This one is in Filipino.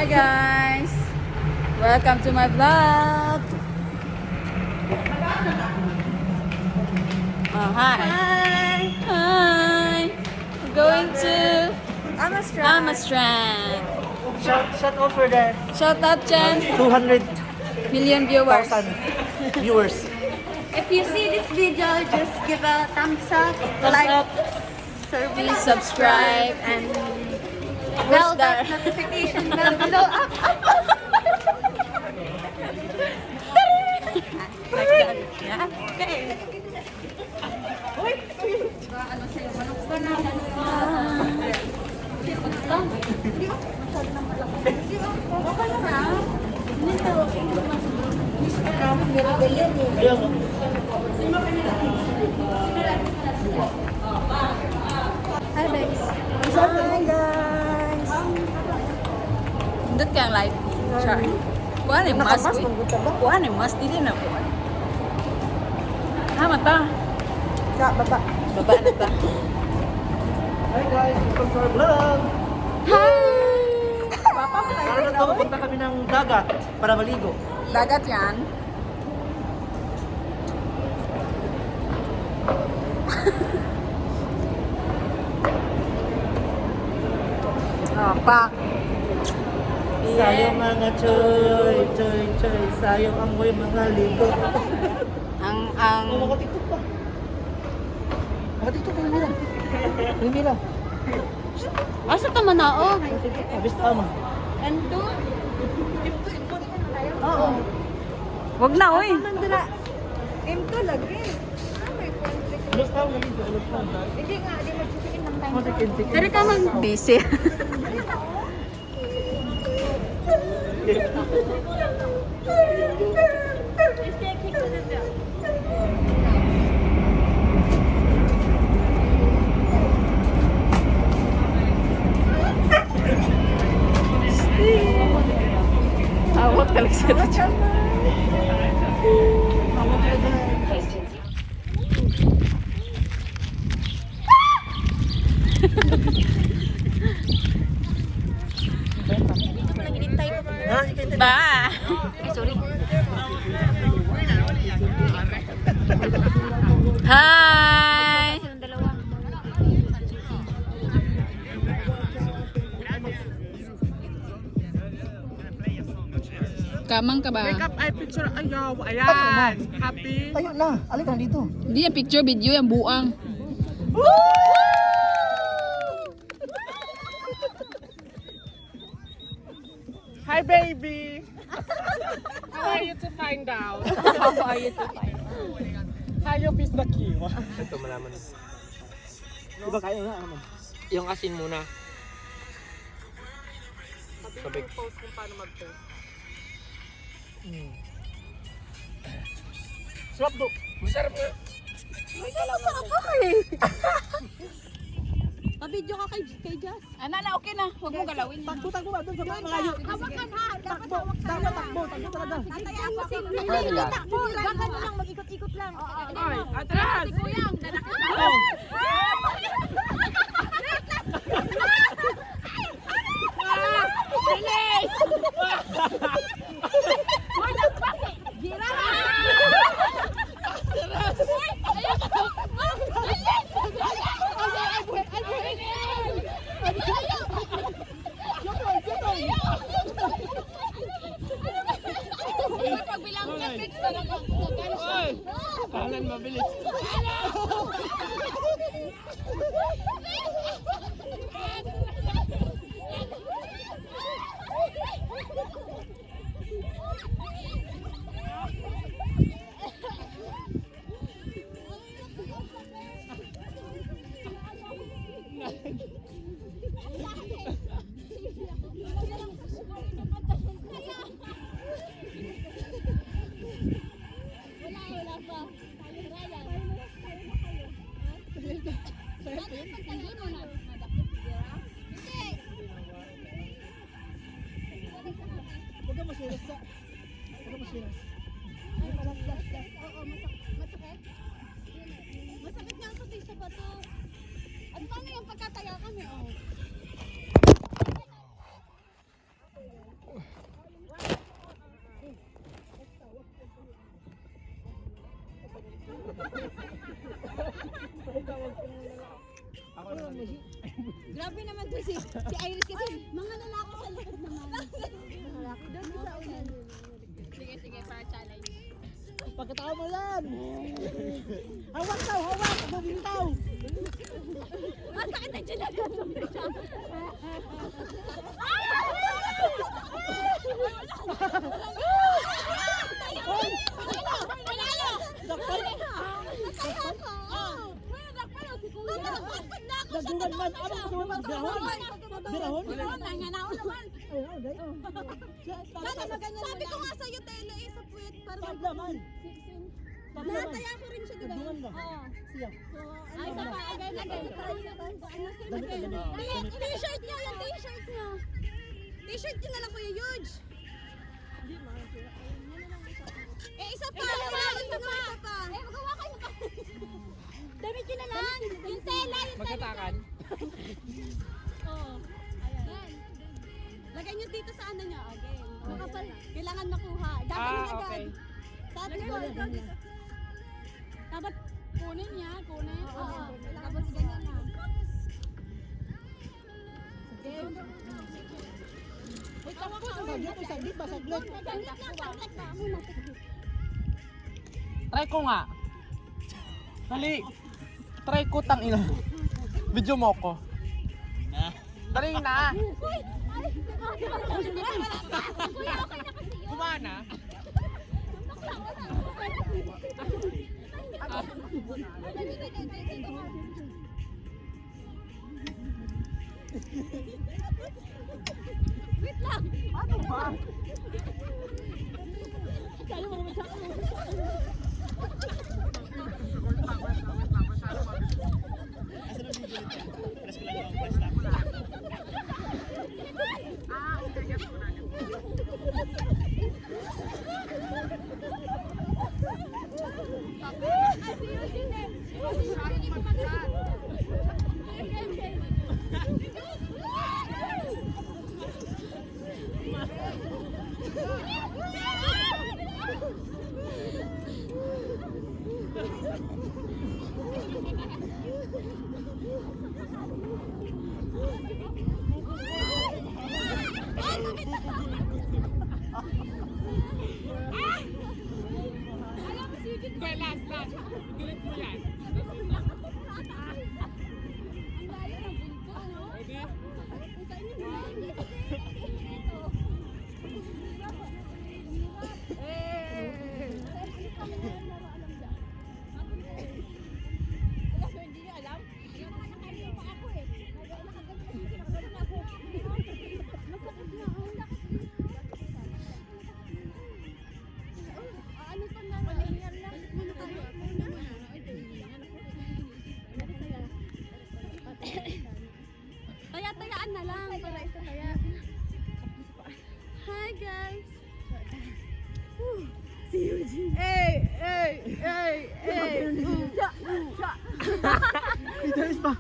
Hi guys! Welcome to my vlog! Hi! Hi! We're going to Amastrand. Shout out for the Shout out Chen! 200,000 Million viewers. viewers. If you see this video, just give a thumbs up, Please subscribe and push bell that notification bell below. like that. Yeah? Okay. Hi, Bex. Hi guys! Hindot kang live. Char. Kuha ni mas. Kuha ni mas. Dili na kuha. Ha, mata. Sa baba. Baba na ta. Hi guys, welcome to our vlog. Para na to, punta kami ng dagat para maligo. Dagat yan. Oh, pak. Sayang mga choy, choy, choy. Sayang ang mo'y mga ligo. Ang Makatiktok pa. Makatiktok pa yung mila. Yung mila. Asa ka manao? Abis tama. Ando? Oo. wag na, oy. Mandira. M2 lagi. Abis tama na dito. Abis tama. Hindi nga, di magsusukin ng time. Masikin-sikin. Pero ka man. Busy. Awak talaga siya ito. Ba! Ay, sorry. Hi! Silang dalawa. Kamang ka ba? Makeup ay picture ayaw. Ayan. Happy. Tayo na. Alin ka dito. Hindi yung picture, video yung buang. Hi, baby. How are you to find out? How are you to find? How you fish the key? Ito malaman. Diba kaya na naman. Yung asin muna. Sabi ko post kung paano mag-post. Sarap do. Masarap nga. Pa-video ka kay Jazz. Ana na, okay na. Huwag mo galawin. Takbo ba doon sa mga malayo. Hawakan ha. Dapat Takbo. hawak Takbo, takbo. Takbo talaga. Tatayaan mo si Ano nila? takbo. Gangan mo lang, mag-ikot-ikot lang. Ay, atras! Si Kuyang, dadakit na. Bilis! Hoy, nagpasi! Gira na! Kanan mabilis. Huwag ka masiras sa. Huwag ka masiras. Oo, masakit. Masakit nga kasi sa bato. At paano yung pagkataya kami, oh? Grabe naman to si Iris kasi mga lalaki sa likod naman. Doon sa unan. Sige, para challenge. Pagkatao mo yan! Hawak daw, hawak! Mabintaw! Ang sakit na dyan lang. Nagdugan man! Ano gusto mo? Birahon? Birahon? Sabi ko nga sa'yo, Telo, sa puwet para Tablaman! nataya ko rin siya, diba? Nagdugan ba? Oo. Siya. Ay, sa pa, again. T-shirt niya, yung t-shirt niya. T-shirt niya na lang, Kuya Yuge. Isa pa. Magawa kayo pa. Damit yun na lang. Yung tela, Magkatakan. Oo. Ayan. Lagay niyo dito sa ano niya, again. Makapal. Kailangan makuha. Gagawin agad. Okay. Sabi ko, dapat kunin niya, kunin. Oo. Tapos ganyan na. Uy, tapos! Saglit ba? Saglit! Saglit lang. Try ko nga. Dali. Try ko tang ina. Video mo ko. Dali na. Kumana. Wait lang. Ano ba? Kaya mo ba siya? Okay, last. Galit mo yan. Ready? Taya-tayaan na lang para isa taya. Hi guys. See you, Eugene. Ito is ba?